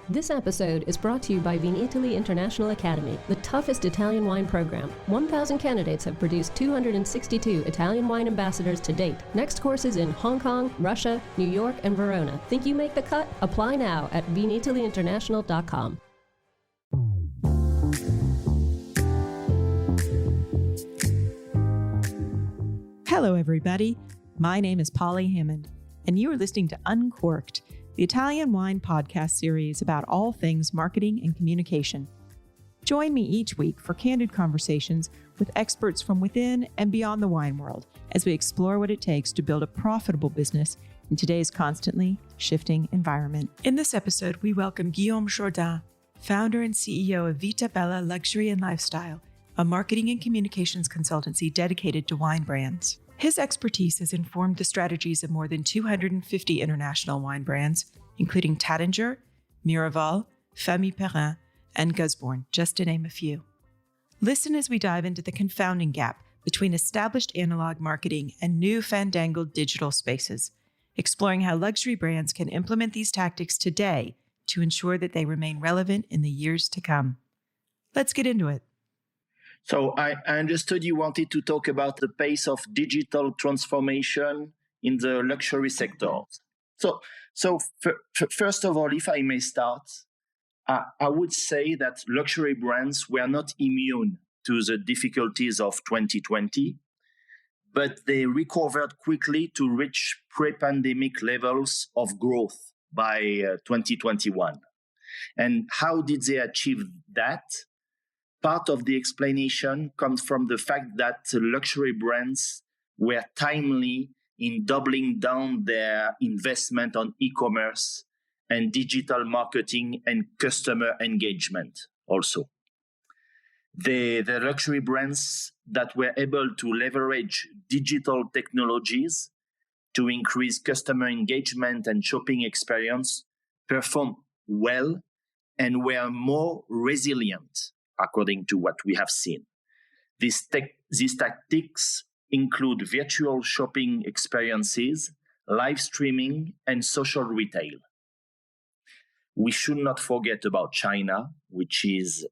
This episode is brought to you by Vinitaly International Academy, the toughest Italian wine program. 1,000 candidates have produced 262 Italian wine ambassadors to date. Next courses in Hong Kong, Russia, New York, and Verona. Think you make the cut? Apply now at vinitalyinternational.com. Hello, everybody. My name is Polly Hammond, and you are listening to Uncorked, the Italian wine podcast series about all things marketing and communication. Join me each week for candid conversations with experts from within and beyond the wine world as we explore what it takes to build a profitable business in today's constantly shifting environment. In this episode, we welcome Guillaume Jourdan, founder and CEO of Vita Bella Luxury and Lifestyle, a marketing and communications consultancy dedicated to wine brands. His expertise has informed the strategies of more than 250 international wine brands, including Taittinger, Miraval, Famille Perrin, and Gusbourne, just to name a few. Listen as we dive into the confounding gap between established analog marketing and new fandangled digital spaces, exploring how luxury brands can implement these tactics today to ensure that they remain relevant in the years to come. Let's get into it. So I understood you wanted to talk about the pace of digital transformation in the luxury sector. So first of all, if I may start, I would say that luxury brands were not immune to the difficulties of 2020, but they recovered quickly to reach pre-pandemic levels of growth by 2021. And how did they achieve that? Part of the explanation comes from the fact that luxury brands were timely in doubling down their investment on e-commerce and digital marketing and customer engagement also. The luxury brands that were able to leverage digital technologies to increase customer engagement and shopping experience performed well and were more resilient, according to what we have seen. These tactics include virtual shopping experiences, live streaming, and social retail. We should not forget about China, which is,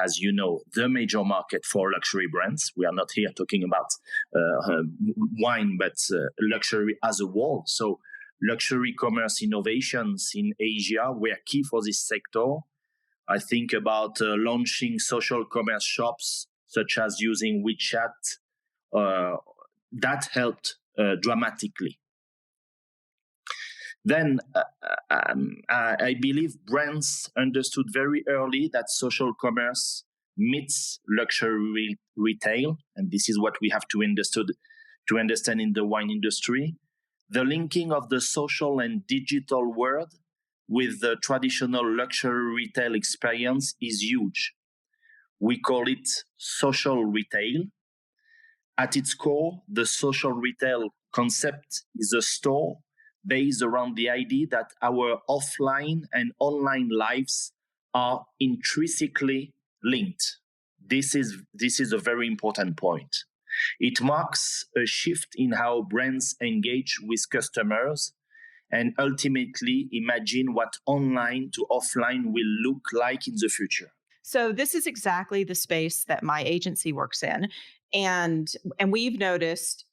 as you know, the major market for luxury brands. We are not here talking about wine, but luxury as a whole. So luxury commerce innovations in Asia were key for this sector. I think about launching social commerce shops, such as using WeChat. That helped dramatically. Then I believe brands understood very early that social commerce meets luxury retail, and this is what we have to understand in the wine industry. The linking of the social and digital world with the traditional luxury retail experience is huge. We call it social retail. At its core, the social retail concept is a store based around the idea that our offline and online lives are intrinsically linked. This is a very important point. It marks a shift in how brands engage with customers and ultimately imagine what online to offline will look like in the future. So this is exactly the space that my agency works in. And we've noticed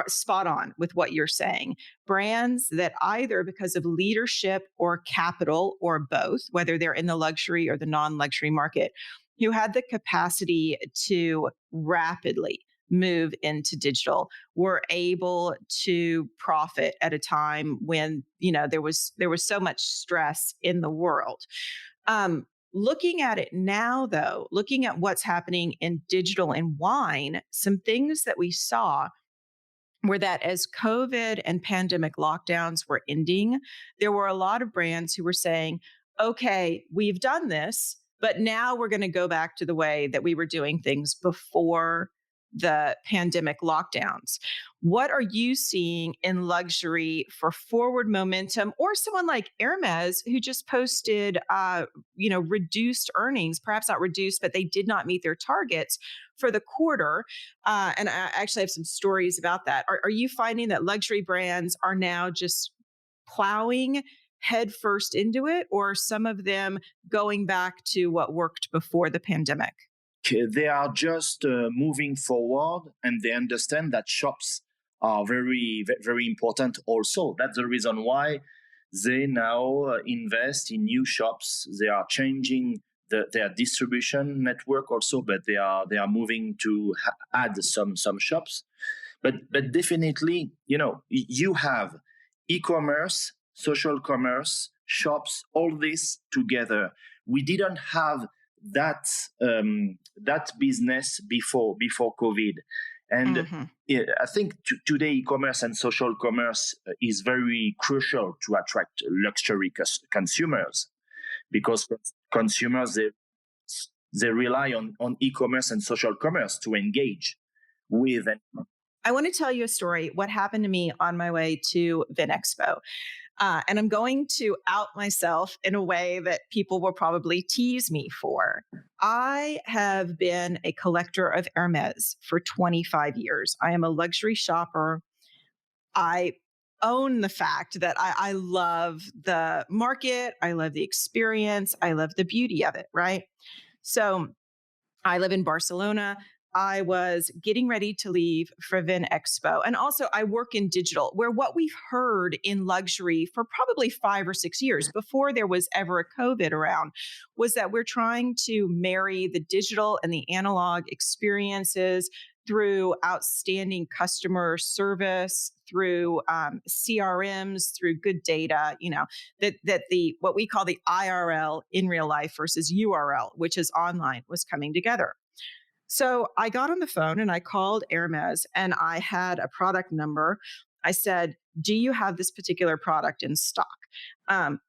spot on with what you're saying. Brands that either because of leadership or capital or both, whether they're in the luxury or the non-luxury market, who had the capacity to rapidly move into digital were able to profit at a time when, there was so much stress in the world. Looking at it now, though, looking at what's happening in digital and wine, some things that we saw were that as COVID and pandemic lockdowns were ending, there were a lot of brands who were saying, okay, we've done this, but now we're going to go back to the way that we were doing things before the pandemic lockdowns. What are you seeing in luxury for forward momentum, or someone like Hermes who just posted, reduced earnings, perhaps not reduced, but they did not meet their targets for the quarter. And I actually have some stories about that. Are you finding that luxury brands are now just plowing head first into it, or are some of them going back to what worked before the pandemic? They are just moving forward, and they understand that shops are very, very important also. That's the reason why they now invest in new shops. They are changing their distribution network also, but they are moving to add some shops. But definitely, you have e-commerce, social commerce, shops, all this together. We didn't have that business before COVID. And I think today e-commerce and social commerce is very crucial to attract luxury consumers, because consumers, they rely on e-commerce and social commerce to engage with. I want to tell you a story, what happened to me on my way to Vinexpo. And I'm going to out myself in a way that people will probably tease me for. I have been a collector of Hermes for 25 years. I am a luxury shopper. I own the fact that I love the market. I love the experience. I love the beauty of it, right? So I live in Barcelona. I was getting ready to leave for Vinexpo. And also I work in digital, where what we've heard in luxury for probably 5 or 6 years before there was ever a COVID around was that we're trying to marry the digital and the analog experiences through outstanding customer service, through CRMs, through good data, that the what we call the IRL, in real life, versus URL, which is online, was coming together. So I got on the phone and I called Hermes, and I had a product number. I said, do you have this particular product in stock?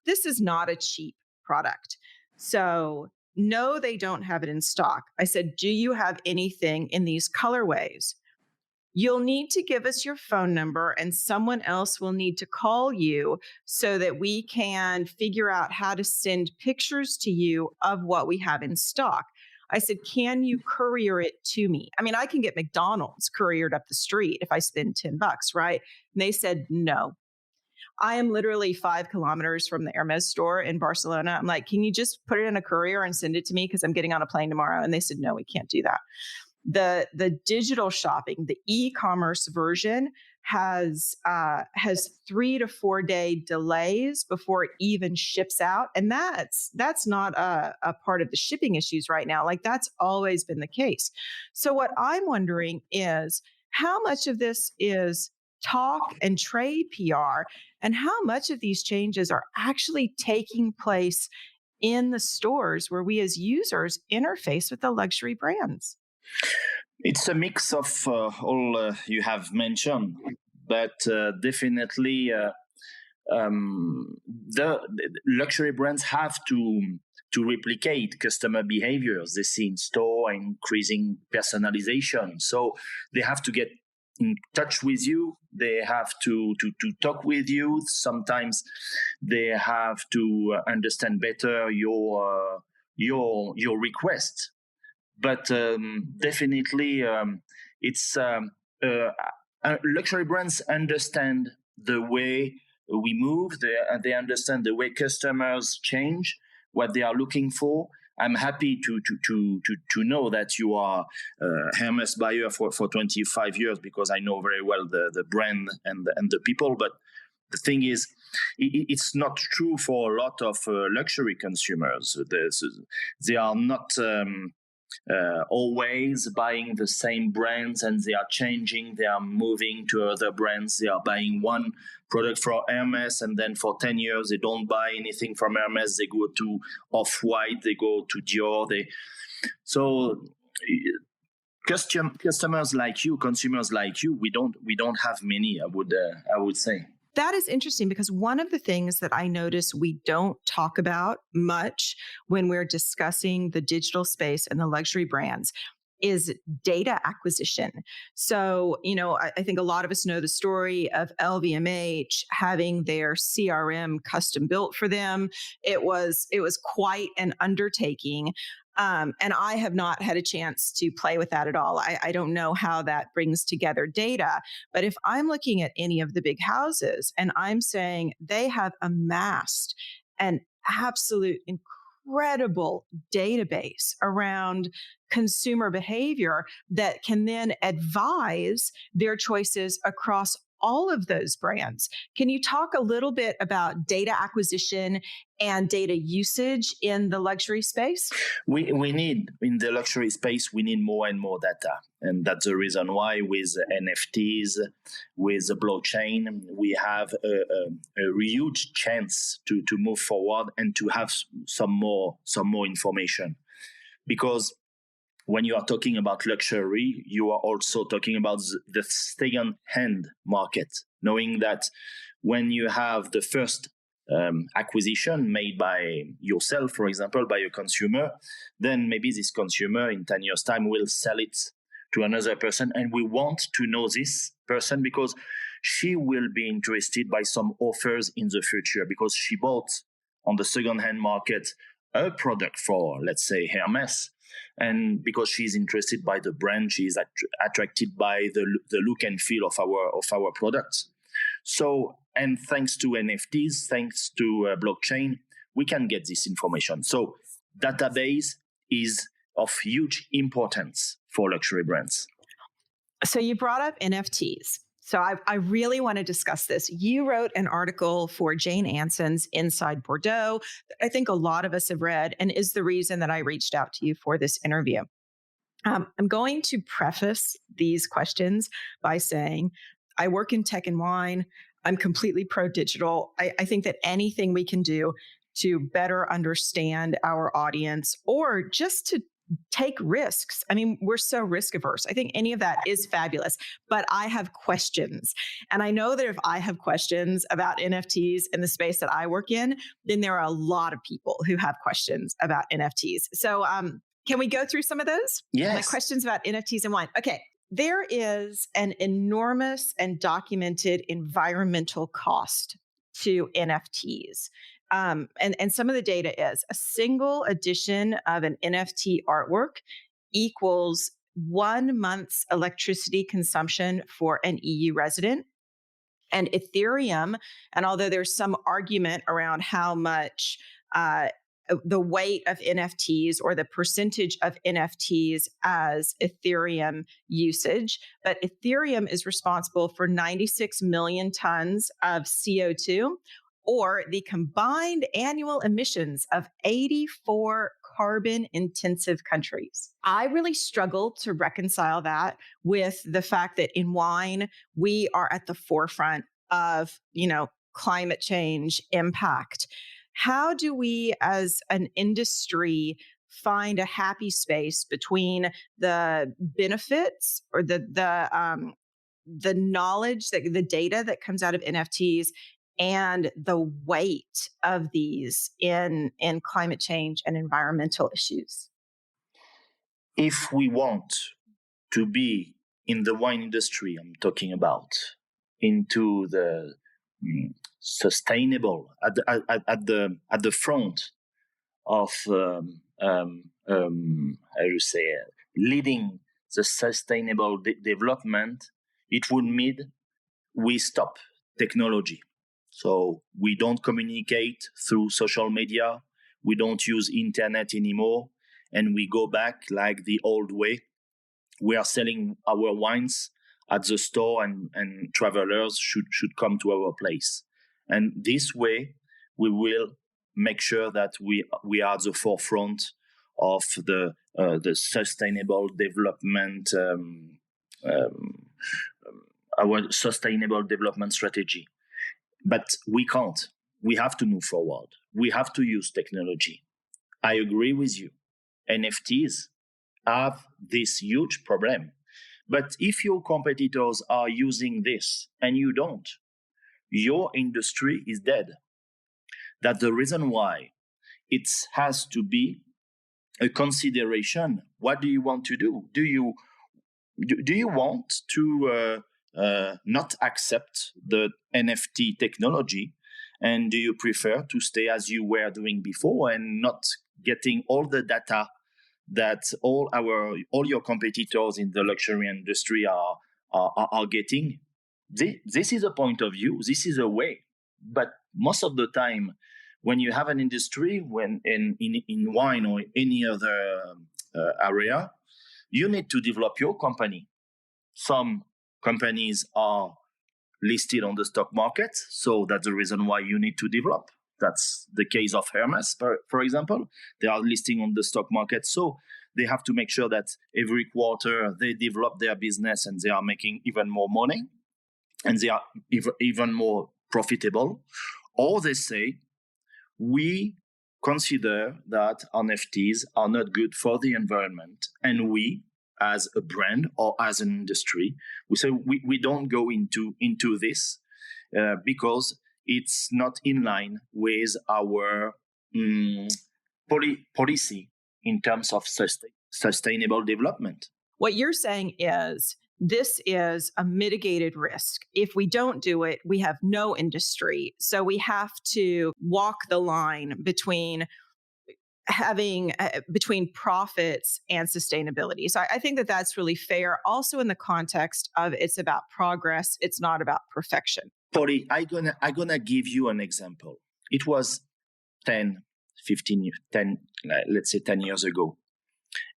This is not a cheap product. So no, they don't have it in stock. I said, do you have anything in these colorways? You'll need to give us your phone number, and someone else will need to call you so that we can figure out how to send pictures to you of what we have in stock. I said, can you courier it to me? I mean, I can get McDonald's couriered up the street if I spend $10, right? And they said, no. I am literally 5 kilometers from the Hermes store in Barcelona. I'm like, can you just put it in a courier and send it to me? Because I'm getting on a plane tomorrow. And they said, no, we can't do that. The digital shopping, the e-commerce version has 3 to 4 day delays before it even ships out. And that's not a part of the shipping issues right now. Like, that's always been the case. So what I'm wondering is how much of this is talk and trade PR, and how much of these changes are actually taking place in the stores where we as users interface with the luxury brands? It's a mix of all you have mentioned, but definitely the luxury brands have to replicate customer behaviors they see in store, increasing personalization. So they have to get in touch with you. They have to talk with you. Sometimes they have to understand better your request. But definitely, it's luxury brands understand the way we move. They understand the way customers change, what they are looking for. I'm happy to know that you are Hermes buyer for 25 years, because I know very well the brand and the people. But the thing is, it's not true for a lot of luxury consumers. They are not always buying the same brands, and they are changing. They are moving to other brands. They are buying one product for Hermes, and then for 10 years they don't buy anything from Hermes. They go to Off-White, they go to Dior. So customers like you, consumers like you, we don't have many, I would say. That is interesting, because one of the things that I notice we don't talk about much when we're discussing the digital space and the luxury brands is data acquisition. So, I think a lot of us know the story of LVMH having their CRM custom built for them. It was quite an undertaking. And I have not had a chance to play with that at all. I don't know how that brings together data. But if I'm looking at any of the big houses and I'm saying they have amassed an absolute incredible database around consumer behavior that can then advise their choices across all of those brands. Can you talk a little bit about data acquisition and data usage in the luxury space? We need, in the luxury space, we need more and more data. And that's the reason why with NFTs, with the blockchain, we have a huge chance to move forward and to have some more information. Because when you are talking about luxury, you are also talking about the second-hand market, knowing that when you have the first acquisition made by yourself, for example, by a consumer, then maybe this consumer in 10 years' time will sell it to another person. And we want to know this person because she will be interested by some offers in the future because she bought on the second-hand market a product for, let's say, Hermes. And because she's interested by the brand, she's attracted by the look and feel of our products. So, and thanks to NFTs, thanks to blockchain, we can get this information. So, database is of huge importance for luxury brands. So you brought up NFTs. So I really want to discuss this. You wrote an article for Jane Anson's Inside Bordeaux that I think a lot of us have read and is the reason that I reached out to you for this interview. I'm going to preface these questions by saying I work in tech and wine. I'm completely pro-digital. I think that anything we can do to better understand our audience or just to take risks. I mean, we're so risk averse. I think any of that is fabulous, but I have questions. And I know that if I have questions about NFTs in the space that I work in, then there are a lot of people who have questions about NFTs. So can we go through some of those? Yes. My questions about NFTs and wine. Okay. There is an enormous and documented environmental cost to NFTs. And some of the data is a single edition of an NFT artwork equals 1 month's electricity consumption for an EU resident. And Ethereum, and although there's some argument around how much the weight of NFTs or the percentage of NFTs as Ethereum usage, but Ethereum is responsible for 96 million tons of CO2, or the combined annual emissions of 84 carbon-intensive countries. I really struggle to reconcile that with the fact that in wine, we are at the forefront of, climate change impact. How do we, as an industry, find a happy space between the benefits or the knowledge, the data that comes out of NFTs and the weight of these in climate change and environmental issues? If we want to be in the wine industry, I'm talking about, into the sustainable at the front of leading the sustainable development, it would mean we stop technology. So we don't communicate through social media. We don't use internet anymore. And we go back like the old way. We are selling our wines at the store and travelers should come to our place. And this way, we will make sure that we are at the forefront of the sustainable development, our sustainable development strategy. But we can't. We have to move forward. We have to use technology. I agree with you. NFTs have this huge problem. But if your competitors are using this and you don't, your industry is dead. That's the reason why it has to be a consideration. What do you want to do? Do you want to not accept the NFT technology? And do you prefer to stay as you were doing before and not getting all the data that all your competitors in the luxury industry are getting? This is a point of view. This is a way. But most of the time, when you have an industry, when in wine or any other area, you need to develop your company. Some companies are listed on the stock market, so that's the reason why you need to develop. That's the case of Hermes, for example. They are listing on the stock market, so they have to make sure that every quarter they develop their business and they are making even more money and they are even more profitable. Or they say, we consider that NFTs are not good for the environment, and we, as a brand or as an industry, we say we don't go into this because it's not in line with our policy in terms of sustainable development. What you're saying is this is a mitigated risk. If we don't do it, we have no industry. So we have to walk the line between between profits and sustainability. So I think that that's really fair. Also in the context of it's about progress, it's not about perfection. Polly, I'm gonna give you an example. It was 10 years ago.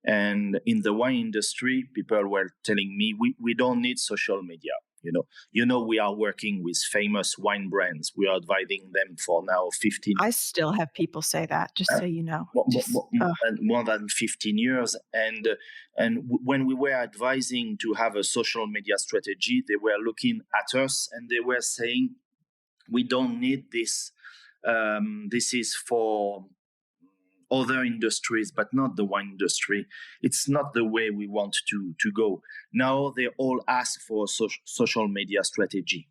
And in the wine industry, people were telling me, we don't need social media. You know, we are working with famous wine brands. We are advising them for now 15. I still have people say that, just so you know. More than 15 years. And when we were advising to have a social media strategy, they were looking at us and they were saying, we don't need this. This is for other industries, but not the wine industry. It's not the way we want to go. Now they all ask for a social media strategy.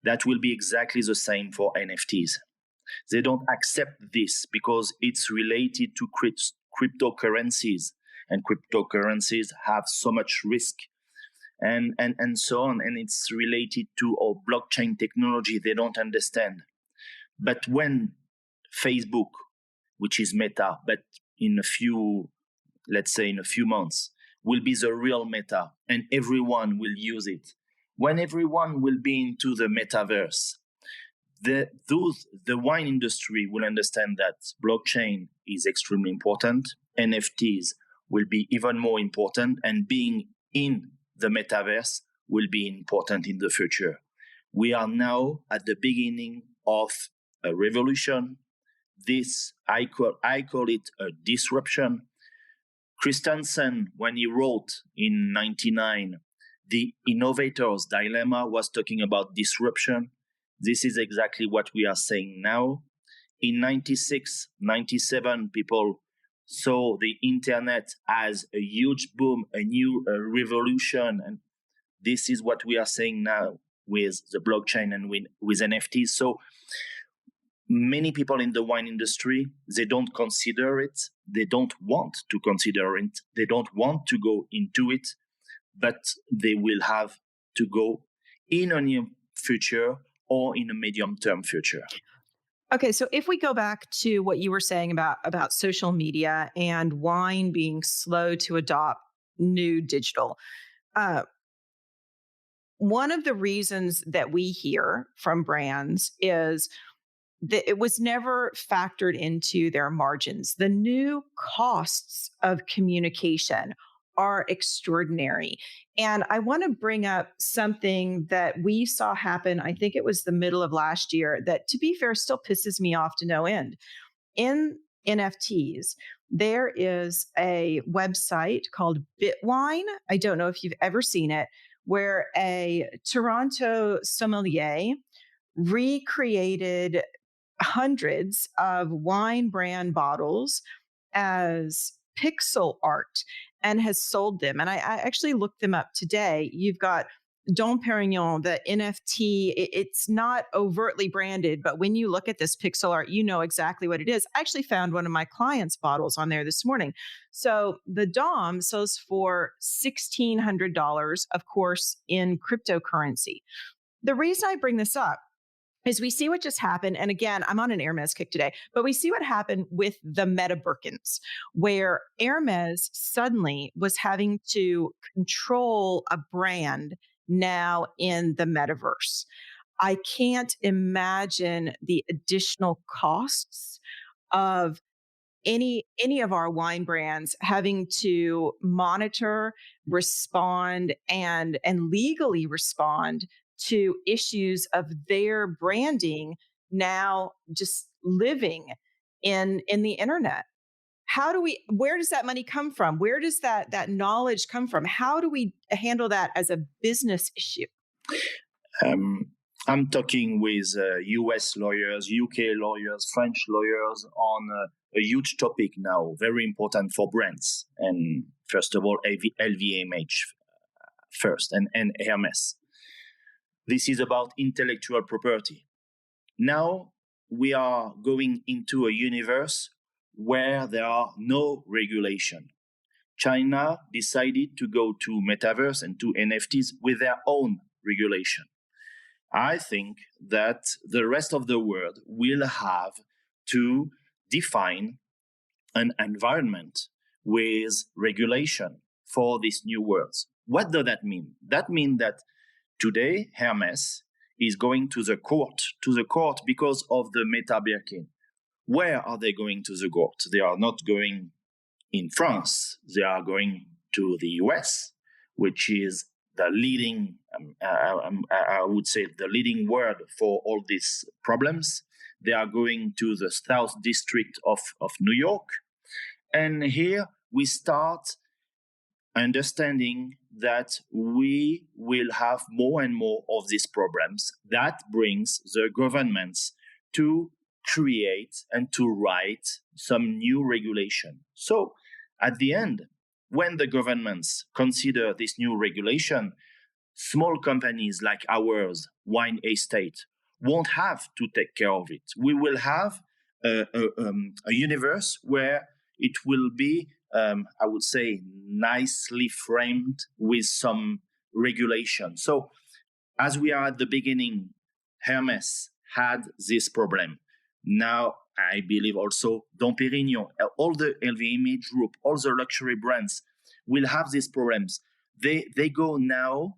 That will be exactly the same for NFTs. They don't accept this because it's related to cryptocurrencies, and cryptocurrencies have so much risk and so on. And it's related to our blockchain technology. They don't understand. But when Facebook, which is Meta, but in a few months, will be the real Meta, and everyone will use it. When everyone will be into the metaverse, the wine industry will understand that blockchain is extremely important. NFTs will be even more important, and being in the metaverse will be important in the future. We are now at the beginning of a revolution. This, I call it a disruption. Christensen, when he wrote in 1999, The Innovator's Dilemma, was talking about disruption. This is exactly what we are saying now. In 96, 97, people saw the internet as a huge boom, a new revolution. And this is what we are saying now with the blockchain and with NFTs. So many people in the wine industry, they don't consider it. They don't want to consider it. They don't want to go into it, but they will have to go in a near future or in a medium-term future. Okay, so if we go back to what you were saying about social media and wine being slow to adopt new digital, one of the reasons that we hear from brands is that it was never factored into their margins. The new costs of communication are extraordinary. And I want to bring up something that we saw happen, I think it was the middle of last year, that, to be fair, still pisses me off to no end. In NFTs, there is a website called Bitwine. I don't know if you've ever seen it, where a Toronto sommelier recreated hundreds of wine brand bottles as pixel art and has sold them. And I actually looked them up today. You've got Dom Perignon, the NFT, it's not overtly branded, but when you look at this pixel art, you know exactly what it is. I actually found one of my clients' bottles on there this morning. So the Dom sells for $1,600, of course, in cryptocurrency. The reason I bring this up is we see what just happened. And again, I'm on an Hermes kick today, but we see what happened with the Meta Birkins, where Hermes suddenly was having to control a brand now in the metaverse. I can't imagine the additional costs of any of our wine brands having to monitor, respond, and legally respond to issues of their branding now just living in the internet. Where does that money come from? Where does that knowledge come from? How do we handle that as a business issue? I'm talking with US lawyers, UK lawyers, French lawyers on a huge topic now, very important for brands. And first of all, LVMH first and Hermes. This is about intellectual property. Now we are going into a universe where there are no regulation. China decided to go to metaverse and to NFTs with their own regulation. I think that the rest of the world will have to define an environment with regulation for these new worlds. What does that mean? That means that today Hermes is going to the court because of the Meta Birkin. Where are they going to the court? They are not going in France. They are going to the US, which is the leading, I would say, the leading word for all these problems. They are going to the South District of New York. And here we start understanding that we will have more and more of these problems. That brings the governments to create and to write some new regulation. So at the end, when the governments consider this new regulation, small companies like ours, wine estate, won't have to take care of it. We will have a universe where it will be, I would say, nicely framed with some regulation. So as we are at the beginning, Hermes had this problem. Now, I believe also Dom Perignon, all the LVMH group, all the luxury brands will have these problems. They go now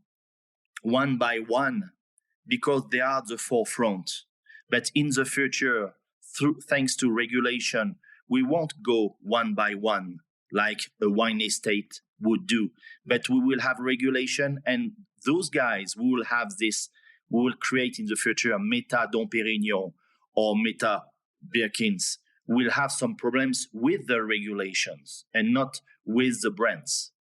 one by one because they are at the forefront. But in the future, thanks to regulation, we won't go one by one like a wine estate would do. But we will have regulation, and those guys who will have this, we will create in the future Meta Dom Perignon or Meta Birkins, will have some problems with the regulations and not with the brands.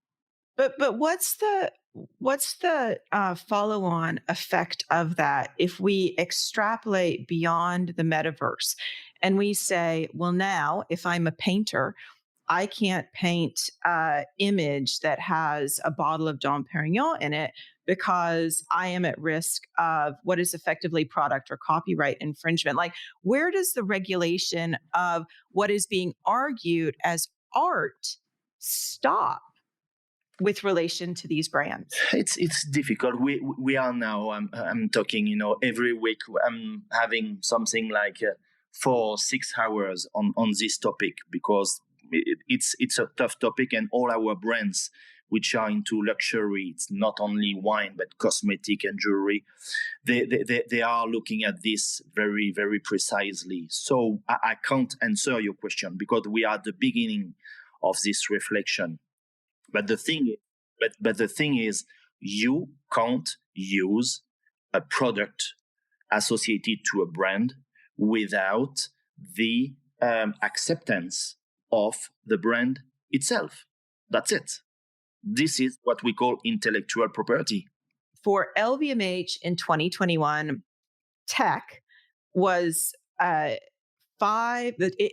But what's the follow-on effect of that if we extrapolate beyond the metaverse and we say, well, now if I'm a painter, I can't paint an image that has a bottle of Dom Perignon in it because I am at risk of what is effectively product or copyright infringement. Like, where does the regulation of what is being argued as art stop with relation to these brands? It's difficult. We are now. I'm talking. Every week I'm having something like 4-6 hours on this topic because it's a tough topic, and all our brands which are into luxury, it's not only wine but cosmetic and jewelry. They are looking at this very, very precisely. So I can't answer your question because we are at the beginning of this reflection. But the thing is, you can't use a product associated to a brand without the acceptance of the brand itself. That's it. This is what we call intellectual property. For LVMH in 2021, tech was it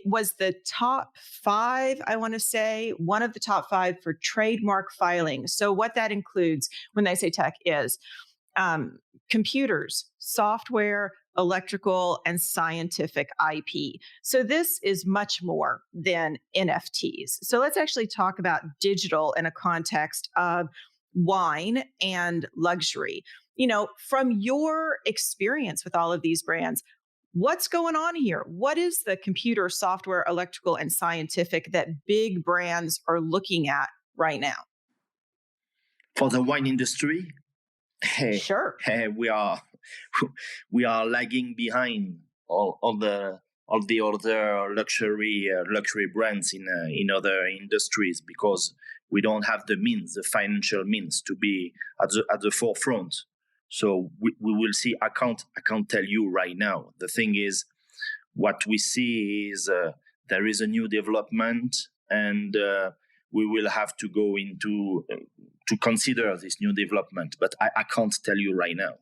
was the top 5, I want to say, one of the top 5 for trademark filing. So what that includes when they say tech is computers, software, electrical, and scientific IP. So this is much more than NFTs. So let's actually talk about digital in a context of wine and luxury. From your experience with all of these brands, what's going on here? What is the computer, software, electrical, and scientific that big brands are looking at right now? For the wine industry, Sure. we are lagging behind all the other luxury brands in other industries, because we don't have the financial means to be at the forefront. So we will see. I can't tell you right now. The thing is, what we see is there is a new development, and we will have to go into to consider this new development. But I can't tell you right now.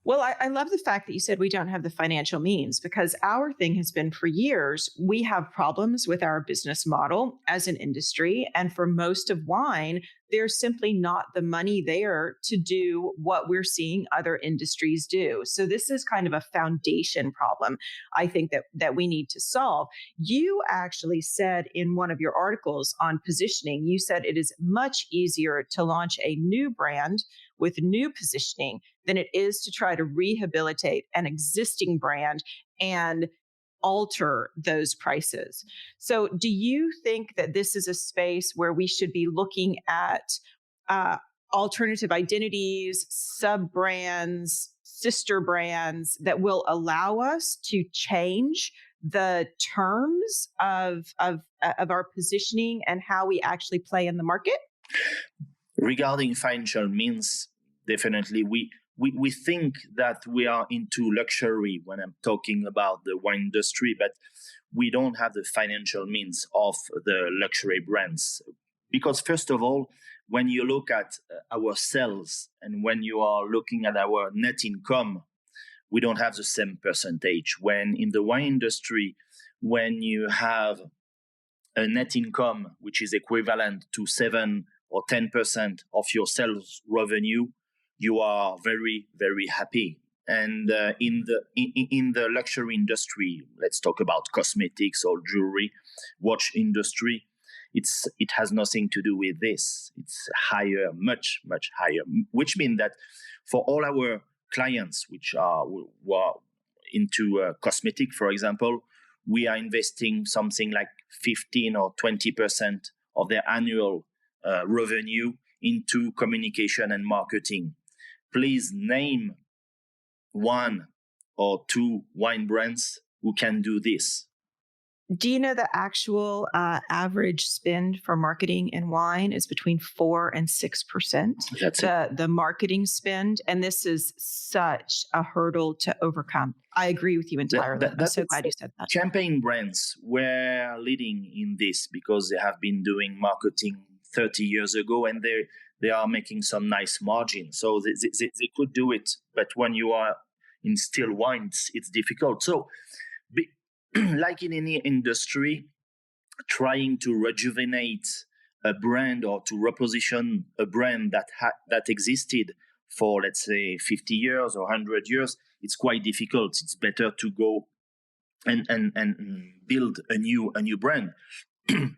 Well, I love the fact that you said we don't have the financial means, because our thing has been for years, we have problems with our business model as an industry. And for most of wine, there's simply not the money there to do what we're seeing other industries do. So this is kind of a foundation problem, I think, that we need to solve. You actually said in one of your articles on positioning, you said it is much easier to launch a new brand with new positioning than it is to try to rehabilitate an existing brand and alter those prices. So do you think that this is a space where we should be looking at alternative identities, sub-brands, sister brands that will allow us to change the terms of our positioning and how we actually play in the market? Regarding financial means, definitely we think that we are into luxury when I'm talking about the wine industry, but we don't have the financial means of the luxury brands. Because first of all, when you look at our sales and when you are looking at our net income, we don't have the same percentage. When in the wine industry, when you have a net income which is equivalent to 7 or 10% of your sales revenue, you are very, very happy. And in the luxury industry, let's talk about cosmetics or jewelry, watch industry, it has nothing to do with this. It's higher, much, much higher, which means that for all our clients who are into cosmetic, for example, we are investing something like 15 or 20% of their annual revenue into communication and marketing. Please name one or two wine brands who can do this. Do you know the actual average spend for marketing in wine is between 4 and 6%? That's the marketing spend, and this is such a hurdle to overcome. I agree with you entirely. I'm so glad you said that. Champagne brands were leading in this because they have been doing marketing 30 years ago, and they are making some nice margin. So they could do it, but when you are in still wines, it's difficult. So like in any industry, trying to rejuvenate a brand or to reposition a brand that existed for, let's say, 50 years or 100 years, it's quite difficult. It's better to go and build a new brand.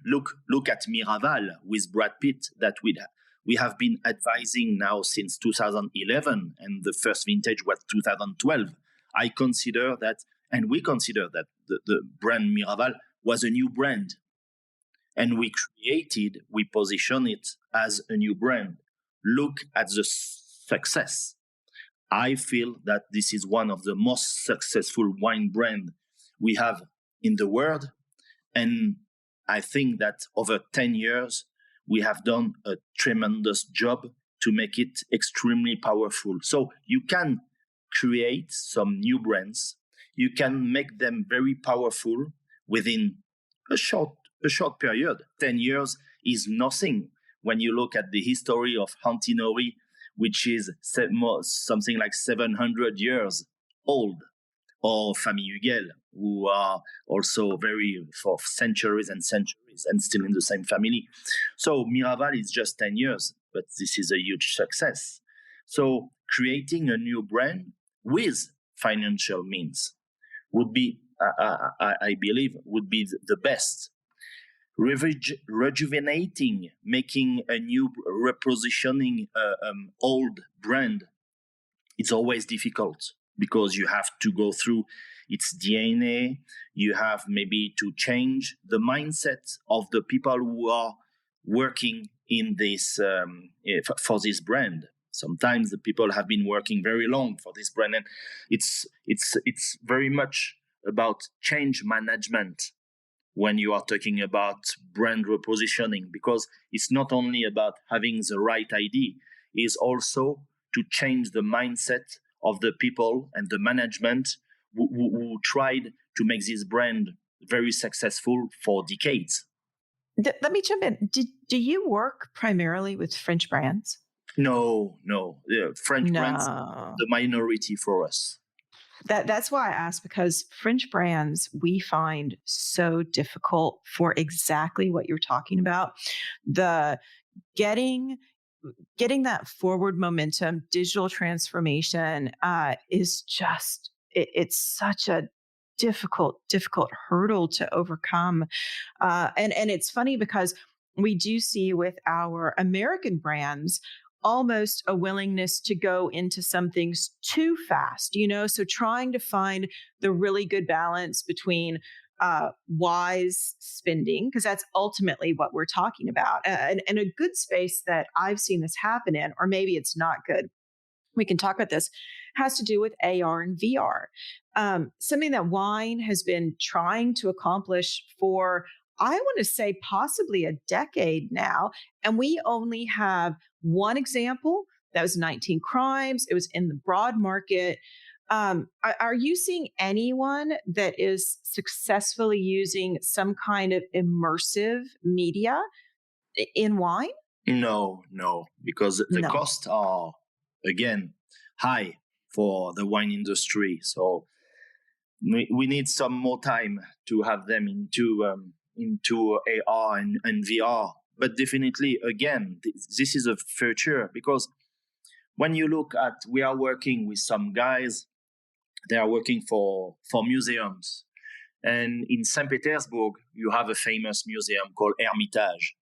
Look at Miraval with Brad Pitt that we have been advising now since 2011, and the first vintage was 2012. I consider that, and we consider that the brand Miraval was a new brand, and we positioned it as a new brand. Look at the success. I feel that this is one of the most successful wine brands we have in the world, and I think that over 10 years, we have done a tremendous job to make it extremely powerful. So you can create some new brands. You can make them very powerful within a short period. 10 years is nothing when you look at the history of Antinori, which is something like 700 years old, or Famille Huguel, who are also for centuries and centuries and still in the same family. So Miraval is just 10 years, but this is a huge success. So creating a new brand with financial means would be, I believe, would be the best. Rejuvenating, making a new, repositioning old brand, it's always difficult because you have to go through its DNA. You have maybe to change the mindset of the people who are working in this for this brand. Sometimes the people have been working very long for this brand, and it's very much about change management when you are talking about brand repositioning, because it's not only about having the right idea, it's also to change the mindset of the people and the management who tried to make this brand very successful for decades. Let me jump in. Do you work primarily with French brands? No. French brands are the minority for us. That's why I asked, because French brands we find so difficult for exactly what you're talking about. The getting that forward momentum, digital transformation is just, it's such a difficult hurdle to overcome. And it's funny because we do see with our American brands almost a willingness to go into some things too fast, so trying to find the really good balance between wise spending, because that's ultimately what we're talking about. And a good space that I've seen this happen in, or maybe it's not good, we can talk about this, has to do with AR and VR. Something that wine has been trying to accomplish for, I want to say, possibly a decade now. And we only have one example. That was 19 Crimes. It was in the broad market. Are you seeing anyone that is successfully using some kind of immersive media in wine? No, because the costs are, again, high for the wine industry. So we need some more time to have them into AR and VR. But definitely, again, this is a future, because when you look at, we are working with some guys, they are working for museums. And in St. Petersburg, you have a famous museum called Hermitage.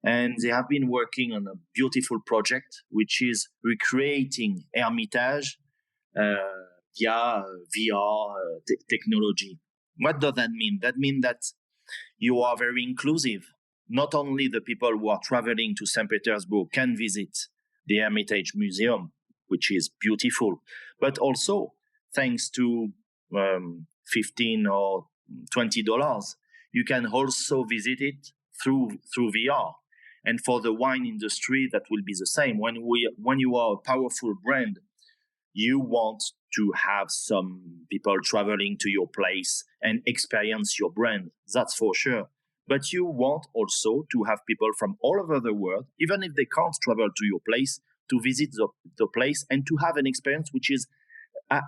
And they have been working on a beautiful project, which is recreating Hermitage via VR technology. What does that mean? That means that you are very inclusive. Not only the people who are traveling to St. Petersburg can visit the Hermitage Museum, which is beautiful, but also thanks to $15 or $20, you can also visit it through VR. And for the wine industry, that will be the same. When you are a powerful brand, you want to have some people traveling to your place and experience your brand. That's for sure. But you want also to have people from all over the world, even if they can't travel to your place, to visit the place and to have an experience which is at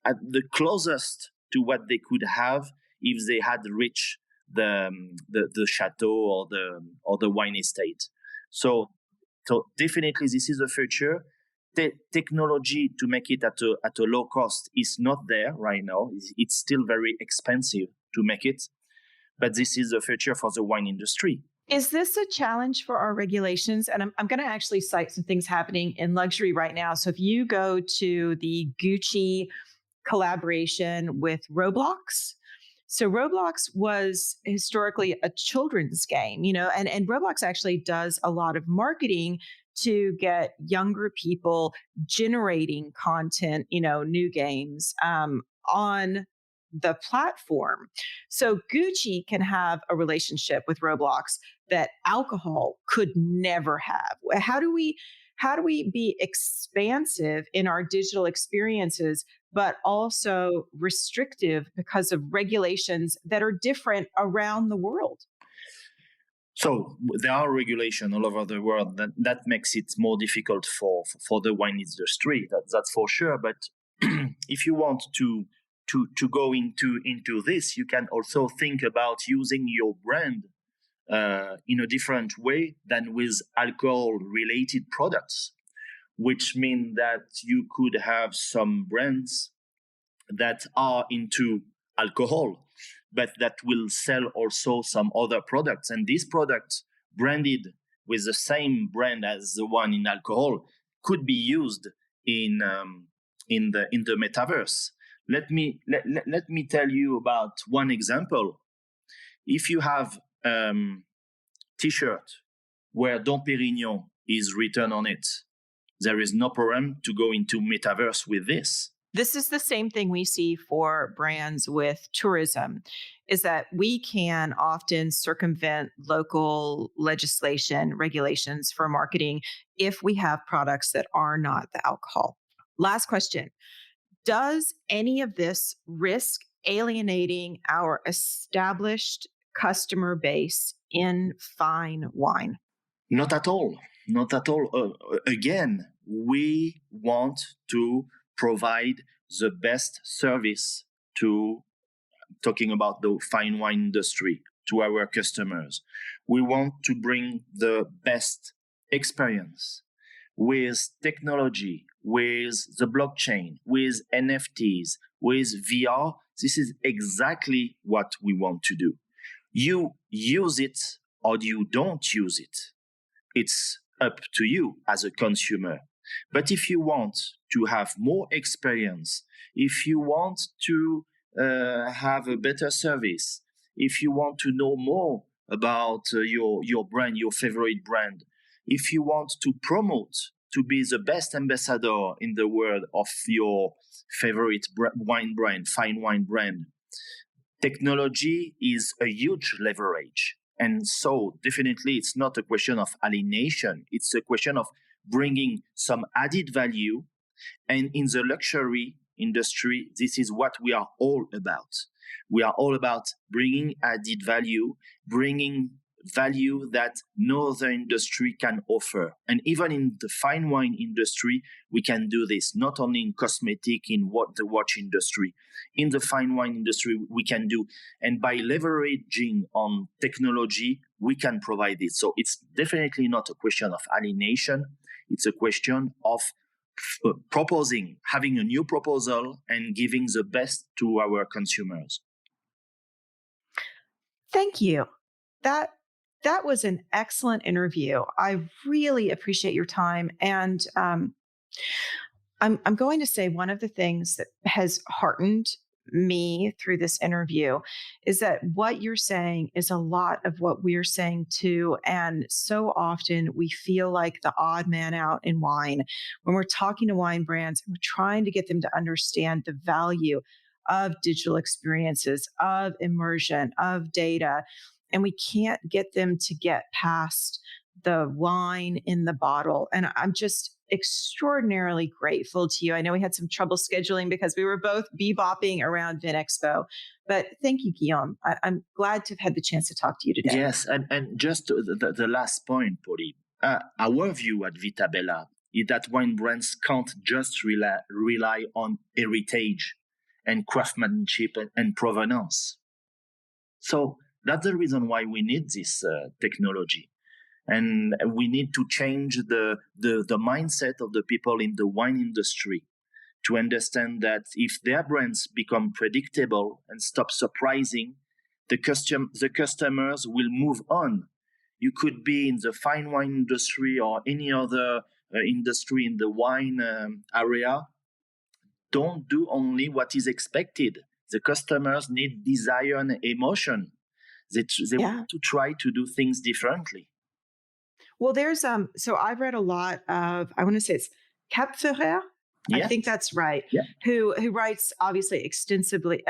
the closest to what they could have if they had reached the chateau or the wine estate. So definitely this is the future. Technology to make it at a low cost is not there right now. It's still very expensive to make it, but this is the future for the wine industry. Is this a challenge for our regulations? And I'm going to actually cite some things happening in luxury right now. So if you go to the Gucci collaboration with Roblox, so Roblox was historically a children's game, and Roblox actually does a lot of marketing to get younger people generating content, new games on the platform. So Gucci can have a relationship with Roblox that alcohol could never have. How do we be expansive in our digital experiences, but also restrictive because of regulations that are different around the world? So there are regulations all over the world that makes it more difficult for the wine industry. That's for sure. But if you want to go into this, you can also think about using your brand in a different way than with alcohol-related products. which means that you could have some brands that are into alcohol, but that will sell also some other products. And these products branded with the same brand as the one in alcohol could be used in the metaverse. Let me tell you about one example. If you have T-shirt where Dom Pérignon is written on it, there is no problem to go into metaverse with this. This is the same thing we see for brands with tourism, is that we can often circumvent local legislation, regulations for marketing if we have products that are not the alcohol. Last question. Does any of this risk alienating our established customer base in fine wine? Not at all. Not at all. Again, we want to provide the best service to, talking about the fine wine industry, to our customers. We want to bring the best experience with technology, with the blockchain, with NFTs, with VR. This is exactly what we want to do. You use it or you don't use it. It's up to you as a consumer. But if you want to have more experience, if you want to have a better service, if you want to know more about your brand, your favorite brand, if you want to promote to be the best ambassador in the world of your favorite wine brand, fine wine brand, technology is a huge leverage. And so definitely it's not a question of alienation. It's a question of bringing some added value. And in the luxury industry, this is what we are all about. We are all about bringing added value, bringing value that no other industry can offer. And even in the fine wine industry, we can do this, not only in cosmetic, in the watch industry. In the fine wine industry, we can do. And by leveraging on technology, we can provide it. So it's definitely not a question of alienation. It's a question of proposing, having a new proposal and giving the best to our consumers. Thank you. That was an excellent interview. I really appreciate your time. And I'm going to say one of the things that has heartened me through this interview is that what you're saying is a lot of what we're saying too. And so often we feel like the odd man out in wine when we're talking to wine brands and we're trying to get them to understand the value of digital experiences, of immersion, of data. And we can't get them to get past the wine in the bottle. And I'm just extraordinarily grateful to you. I know we had some trouble scheduling because we were both bebopping around VinExpo, but thank you, Guillaume. I'm glad to have had the chance to talk to you today. Yes, and just the last point, Polly. Our view at Vitabella is that wine brands can't just rely on heritage and craftsmanship and provenance. So that's the reason why we need this technology. And we need to change the mindset of the people in the wine industry to understand that if their brands become predictable and stop surprising, the customers will move on. You could be in the fine wine industry or any other industry in the wine area. Don't do only what is expected. The customers need desire and emotion. They want to try to do things differently. Well, there's so I've read a lot of, I want to say it's Kapferer. Yes. I think that's right. Yeah. Who writes obviously extensively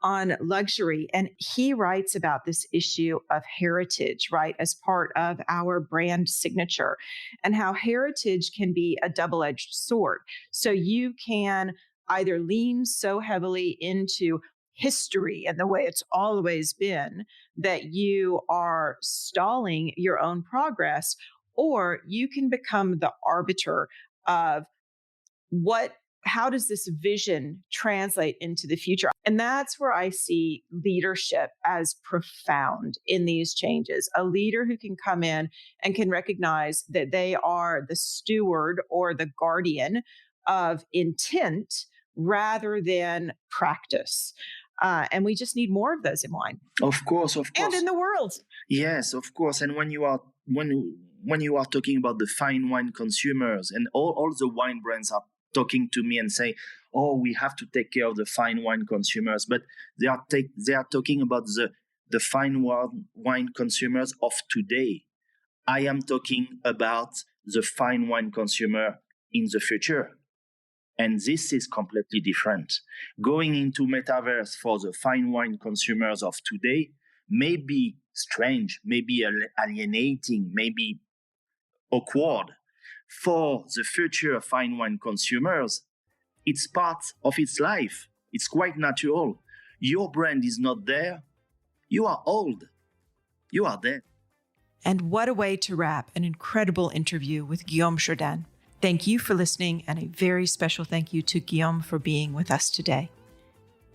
on luxury, and he writes about this issue of heritage, right, as part of our brand signature, and how heritage can be a double-edged sword. So you can either lean so heavily into history and the way it's always been that you are stalling your own progress, or you can become the arbiter of what how does this vision translate into the future? And that's where I see leadership as profound in these changes. A leader who can come in and can recognize that they are the steward or the guardian of intent rather than practice. And we just need more of those in wine. Of course. And in the world. Yes, of course. And when you are talking about the fine wine consumers, and all the wine brands are talking to me and say, "Oh, we have to take care of the fine wine consumers," but they are talking about the fine wine consumers of today. I am talking about the fine wine consumer in the future. And this is completely different. Going into metaverse for the fine wine consumers of today may be strange, may be alienating, may be awkward. For the future fine wine consumers, it's part of its life. It's quite natural. Your brand is not there. You are old. You are dead. And what a way to wrap an incredible interview with Guillaume Jourdan. Thank you for listening, and a very special thank you to Guillaume for being with us today.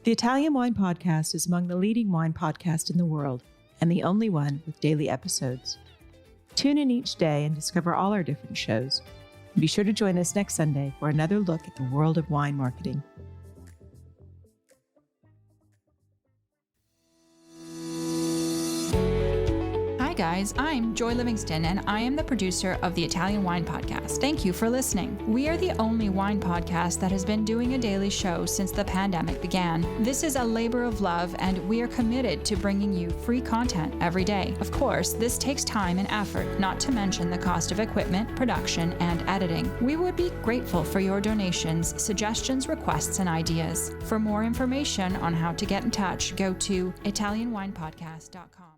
The Italian Wine Podcast is among the leading wine podcasts in the world, and the only one with daily episodes. Tune in each day and discover all our different shows. And be sure to join us next Sunday for another look at the world of wine marketing. Hi guys, I'm Joy Livingston and I am the producer of the Italian Wine Podcast. Thank you for listening. We are the only wine podcast that has been doing a daily show since the pandemic began. This is a labor of love and we are committed to bringing you free content every day. Of course, this takes time and effort, not to mention the cost of equipment, production, and editing. We would be grateful for your donations, suggestions, requests, and ideas. For more information on how to get in touch, go to ItalianWinePodcast.com.